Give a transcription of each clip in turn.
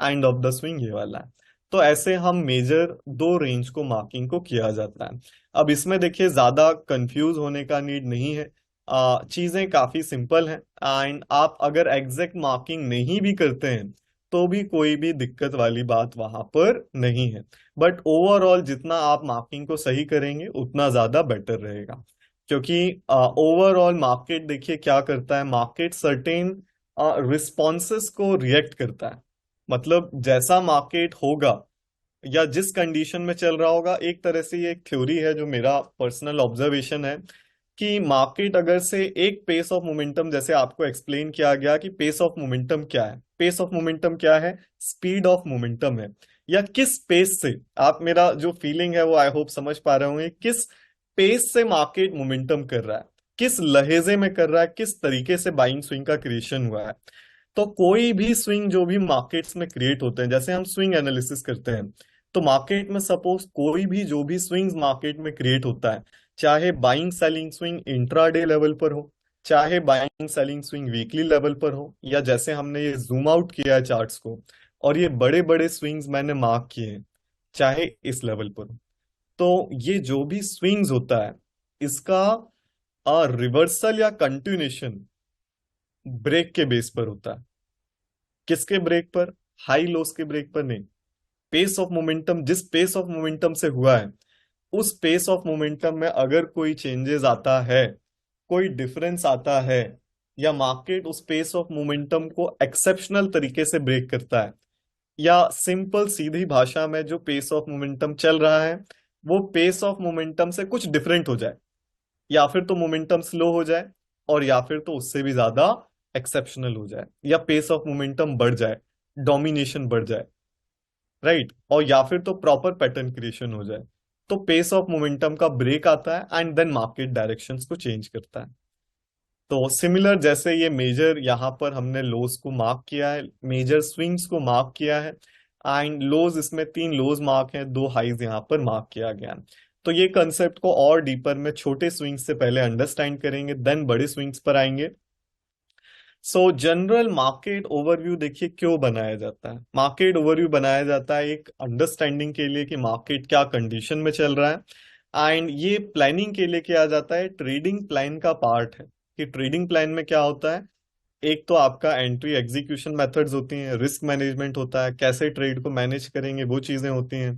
End of the swing ये वाला है। तो ऐसे हम मेजर दो रेंज को मार्किंग को किया जाता है। अब इसमें देखिए ज्यादा कंफ्यूज होने का नीड नहीं है, चीजें काफी सिंपल हैं। एंड आप अगर एग्जैक्ट मार्किंग नहीं भी करते हैं तो भी कोई भी दिक्कत वाली बात वहां पर नहीं है। बट ओवरऑल जितना आप मार्किंग को सही करेंगे उतना ज्यादा बेटर रहेगा, क्योंकि ओवरऑल मार्केट देखिए क्या करता है, मार्केट सर्टेन रिस्पॉन्सेस को रिएक्ट करता है। मतलब जैसा मार्केट होगा या जिस कंडीशन में चल रहा होगा, एक तरह से ये एक थ्योरी है जो मेरा पर्सनल ऑब्जर्वेशन है कि मार्केट अगर से एक पेस ऑफ मोमेंटम, जैसे आपको एक्सप्लेन किया गया कि पेस ऑफ मोमेंटम क्या है, पेस ऑफ मोमेंटम क्या है, स्पीड ऑफ मोमेंटम है, या किस पेस से, आप मेरा जो फीलिंग है वो आई होप समझ पा रहे होंगे, किस पेस से मार्केट मोमेंटम कर रहा है, किस लहेजे में कर रहा है, किस तरीके से बाइंग स्विंग का क्रिएशन हुआ है। तो कोई भी स्विंग जो भी मार्केट्स में क्रिएट होते हैं, जैसे हम स्विंग एनालिसिस करते हैं, तो मार्केट में सपोज कोई भी जो भी स्विंग्स मार्केट में क्रिएट होता है, चाहे buying selling swing intraday level पर हो, चाहे buying selling swing weekly level पर हो, या जैसे हमने ये जूम आउट किया है चार्ट्स को और ये बड़े बड़े स्विंग्स मैंने मार्क किए हैं, चाहे इस लेवल पर हो, तो ये जो भी स्विंग्स होता है इसका रिवर्सल या कंटिन्यूएशन ब्रेक के बेस पर होता है। किसके ब्रेक पर? हाई लोस के ब्रेक पर नहीं। पेस ऑफ मोमेंटम, जिस पेस ऑफ मोमेंटम से हुआ है उस पेस ऑफ मोमेंटम में अगर कोई चेंजेस आता है, कोई डिफरेंस आता है, या मार्केट उस पेस ऑफ मोमेंटम को एक्सेप्शनल तरीके से ब्रेक करता है, या सिंपल सीधी भाषा में जो पेस ऑफ मोमेंटम चल रहा है वो पेस ऑफ मोमेंटम से कुछ डिफरेंट हो जाए, या फिर तो मोमेंटम स्लो हो जाए, और या फिर तो उससे भी ज्यादा एक्सेप्शनल हो जाए, या पेस ऑफ मोमेंटम बढ़ जाए, डोमिनेशन बढ़ जाए, राइट, और या फिर तो प्रॉपर पैटर्न क्रिएशन हो जाए, तो पेस ऑफ मोमेंटम का ब्रेक आता है एंड देन मार्केट डायरेक्शंस को चेंज करता है। तो सिमिलर जैसे ये मेजर यहाँ पर हमने लोज को मार्क किया है, मेजर स्विंग्स को मार्क किया है, एंड लोज, इसमें तीन लोज मार्क हैं, दो हाईज यहाँ पर मार्क किया गया है। तो ये कंसेप्ट को और डीपर में छोटे स्विंग्स से पहले अंडरस्टैंड करेंगे, देन बड़े स्विंग्स पर आएंगे। सो जनरल मार्केट ओवरव्यू देखिए क्यों बनाया जाता है। मार्केट ओवरव्यू बनाया जाता है एक अंडरस्टैंडिंग के लिए कि मार्केट क्या कंडीशन में चल रहा है, एंड ये प्लानिंग के लिए किया जाता है, ट्रेडिंग प्लान का पार्ट है। कि ट्रेडिंग प्लान में क्या होता है, एक तो आपका एंट्री एग्जीक्यूशन मेथड्स होती हैं, रिस्क मैनेजमेंट होता है, कैसे ट्रेड को मैनेज करेंगे वो चीजें होती हैं,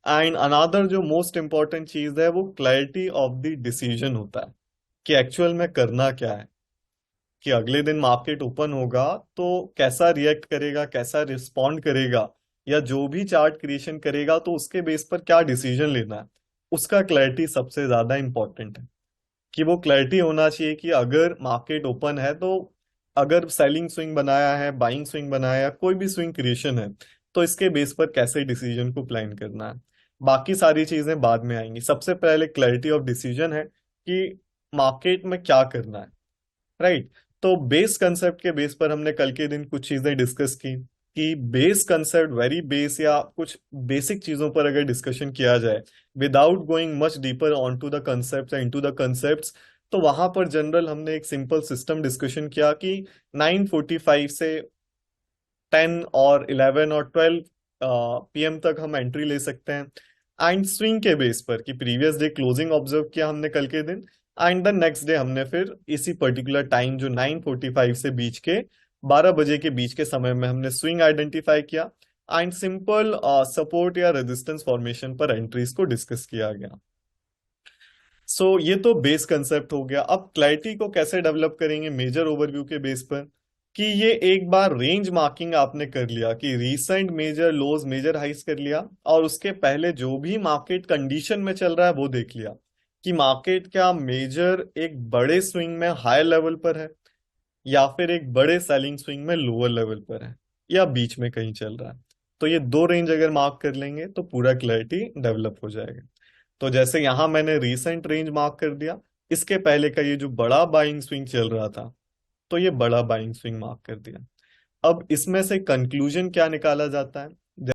एंड अनदर जो मोस्ट इंपॉर्टेंट चीज है वो क्लैरिटी ऑफ द डिसीजन होता है कि एक्चुअल में करना क्या है, कि अगले दिन मार्केट ओपन होगा तो कैसा रिएक्ट करेगा, कैसा रिस्पॉन्ड करेगा, या जो भी चार्ट क्रिएशन करेगा तो उसके बेस पर क्या डिसीजन लेना है, उसका क्लैरिटी सबसे ज्यादा इंपॉर्टेंट है। कि वो क्लैरिटी होना चाहिए कि अगर मार्केट ओपन है तो अगर सेलिंग स्विंग बनाया है, बाइंग स्विंग बनाया है, कोई भी स्विंग क्रिएशन है, तो इसके बेस पर कैसे डिसीजन को प्लान करना है। बाकी सारी चीजें बाद में आएंगी, सबसे पहले क्लैरिटी ऑफ डिसीजन है कि मार्केट में क्या करना है, राइट। तो बेस कंसेप्ट के बेस पर हमने कल के दिन कुछ चीजें डिस्कस की, कि बेस कंसेप्ट, वेरी बेस या कुछ बेसिक चीजों पर अगर डिस्कशन किया जाए without going much deeper on to the concept and to the concept, तो वहां पर जनरल हमने एक सिंपल सिस्टम डिस्कशन किया कि 9:45 से 10 और 11 और 12 पीएम तक हम एंट्री ले सकते हैं, एंड स्विंग के बेस पर कि प्रीवियस डे क्लोजिंग ऑब्जर्व किया हमने कल के दिन, एंड द नेक्स्ट डे हमने फिर इसी पर्टिकुलर टाइम जो 9:45 से बीच के 12 बजे के बीच के समय में हमने स्विंग आइडेंटिफाई किया, एंड सिंपल सपोर्ट या रेजिस्टेंस फॉर्मेशन पर एंट्रीज को डिस्कस किया गया। सो ये तो बेस कंसेप्ट हो गया। अब क्लैरिटी को कैसे डेवलप करेंगे मेजर ओवरव्यू के बेस पर, कि ये एक बार रेंज मार्किंग आपने कर लिया कि रीसेंट मेजर लोज मेजर हाइस कर लिया, और उसके पहले जो भी मार्केट कंडीशन में चल रहा है वो देख लिया कि मार्केट क्या मेजर एक बड़े स्विंग में हाई लेवल पर है, या फिर एक बड़े सेलिंग स्विंग में लोअर लेवल पर है, या बीच में कहीं चल रहा है। तो ये दो रेंज अगर मार्क कर लेंगे तो पूरा क्लैरिटी डेवलप हो जाएगा। तो जैसे यहां मैंने रीसेंट रेंज मार्क कर दिया, इसके पहले का ये जो बड़ा बाइंग स्विंग चल रहा था तो ये बड़ा बाइंग स्विंग मार्क कर दिया। अब इसमें से कंक्लूजन क्या निकाला जाता है,